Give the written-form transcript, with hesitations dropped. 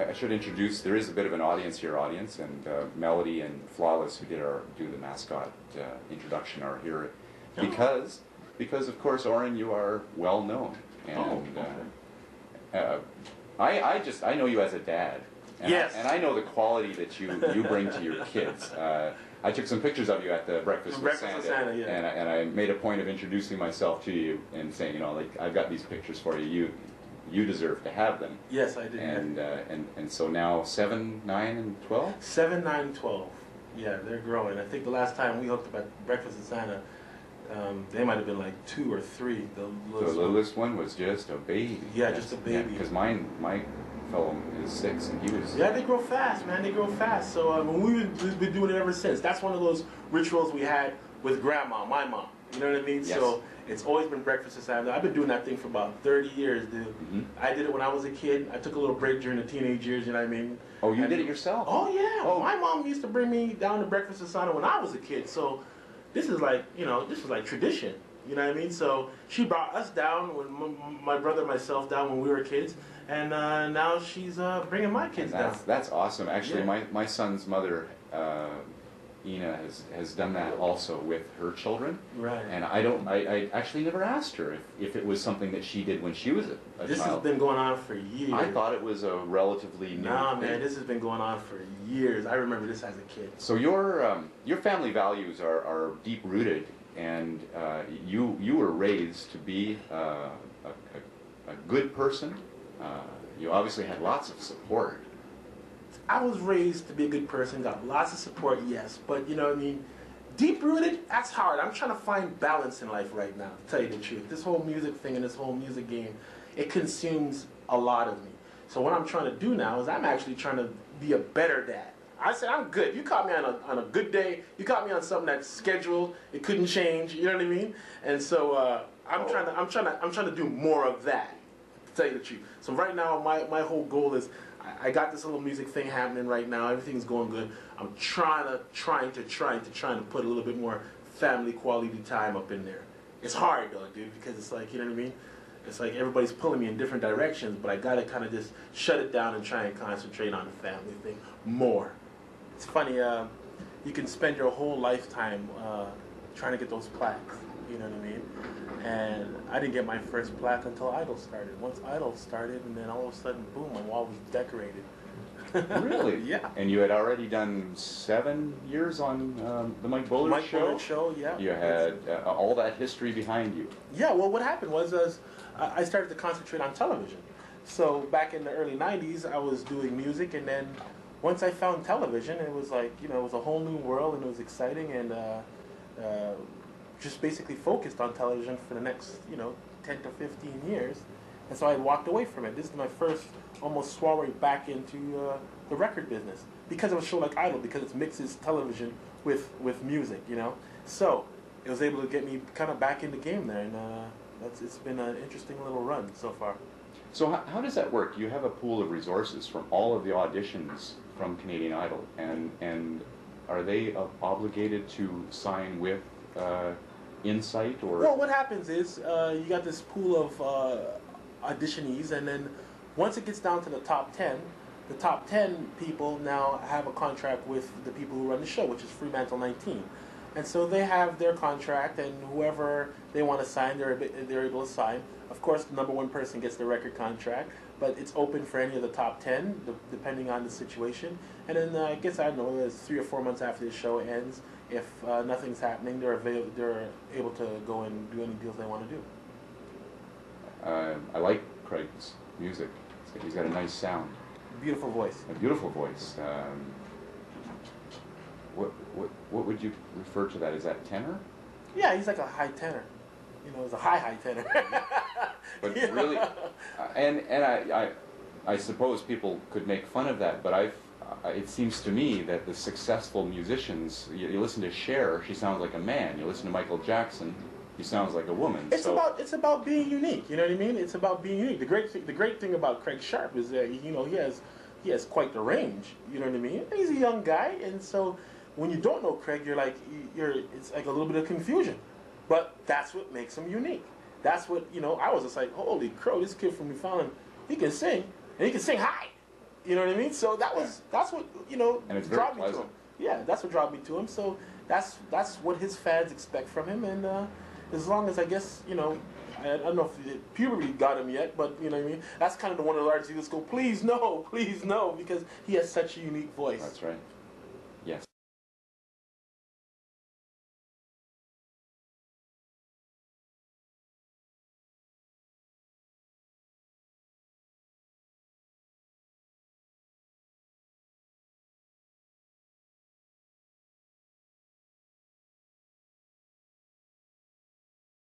I should introduce, there is a bit of an audience here, and Melody and Flawless, who do the Mascot introduction, are here because of course, Orin, you are well known, and I know you as a dad, and yes, and I know the quality that you bring to your kids. I took some pictures of you at the Breakfast with Santa, yeah. and I made a point of introducing myself to you and saying, you know, like, I've got these pictures for you. You deserve to have them. Yes, I did. And so now 7, 9, and 12? 7, 9, and 12. Yeah, they're growing. I think the last time we hooked up at Breakfast with Santa, they might have been like 2 or 3. The littlest one was just a baby. Yeah, just a baby. Because my fellow is 6, and he was... Yeah, they grow fast, man. They grow fast. So we've been doing it ever since. That's one of those rituals we had with Grandma, my mom. You know what I mean? Yes. So it's always been Breakfast with Santa. I've been doing that thing for about 30 years, dude. Mm-hmm. I did it when I was a kid. I took a little break during the teenage years, you know what I mean? Oh, you did it yourself? Oh, yeah. Oh. My mom used to bring me down to Breakfast with Santa when I was a kid. So this is like, this is like tradition. You know what I mean? So she brought us down, when my brother and myself down when we were kids. And now she's bringing my kids down. That's awesome. Actually, Yeah. my son's mother, Ina, has done that also with her children. Right. And I actually never asked her if it was something that she did when she was a This child. has been going on for years. I thought it was a relatively new Nah, thing. man, this has been going on for years. I remember this as a kid. So your family values are deep rooted, and you were raised to be a good person. You obviously had lots of support. I was raised to be a good person, got lots of support, yes, but you know what I mean? Deep-rooted, that's hard. I'm trying to find balance in life right now, to tell you the truth. This whole music thing and this whole music game, it consumes a lot of me. So what I'm trying to do now is I'm actually trying to be a better dad. I said, I'm good. You caught me on a good day. You caught me on something that's scheduled. It couldn't change, you know what I mean? And so I'm trying to do more of that, to tell you the truth. So right now, my whole goal is, I got this little music thing happening right now. Everything's going good. I'm trying to put a little bit more family quality time up in there. It's hard though, dude, because it's like, you know what I mean? It's like everybody's pulling me in different directions, but I gotta kind of just shut it down and try and concentrate on the family thing more. It's funny, you can spend your whole lifetime trying to get those plaques, you know what I mean? And I didn't get my first plaque until Idol started. Once Idol started, and then all of a sudden, boom, my wall was decorated. Really? Yeah. And you had already done 7 years on the Mike Bullard show? Mike Bullard show, yeah. You had all that history behind you. Yeah, well, what happened was I started to concentrate on television. So back in the early 90s, I was doing music, and then once I found television, it was like, it was a whole new world, and it was exciting, and just basically focused on television for the next, 10 to 15 years. And so I walked away from it. This is my first almost soiree back into the record business because of a show like Idol, because it mixes television with music, So it was able to get me kind of back in the game there, and it's been an interesting little run so far. So how does that work? You have a pool of resources from all of the auditions from Canadian Idol, and are they obligated to sign with Insight, or? Well, what happens is you got this pool of auditionees, and then once it gets down to the top 10 people now have a contract with the people who run the show, which is Fremantle 19. And so they have their contract, and whoever they want to sign, they're able to sign. Of course, the number one person gets the record contract, but it's open for any of the top 10, depending on the situation. And then I guess, I don't know, it's 3 or 4 months after the show ends. If nothing's happening, they're able to go and do any deals they want to do. I like Craig's music. He's got a nice sound. Beautiful voice. A beautiful voice. What would you refer to that? Is that tenor? Yeah, he's like a high tenor. He's a high tenor. But really, and I suppose people could make fun of that, but it seems to me that the successful musicians, you listen to Cher, she sounds like a man. You listen to Michael Jackson, he sounds like a woman. It's about being unique. You know what I mean? It's about being unique. The great thing about Craig Sharp is that he has quite the range. You know what I mean? He's a young guy, and so when you don't know Craig, it's like a little bit of confusion. But that's what makes him unique. That's what I was just like, holy crow! This kid from Newfoundland, he can sing, and he can sing high. You know what I mean? So that's what And it's very draw me to pleasant. him. Yeah, that's what draw me to him. So that's what his fans expect from him, and as long as I guess I don't know if puberty got him yet, but you know what I mean. That's kind of one of the artists you just go, please no, because he has such a unique voice. That's right.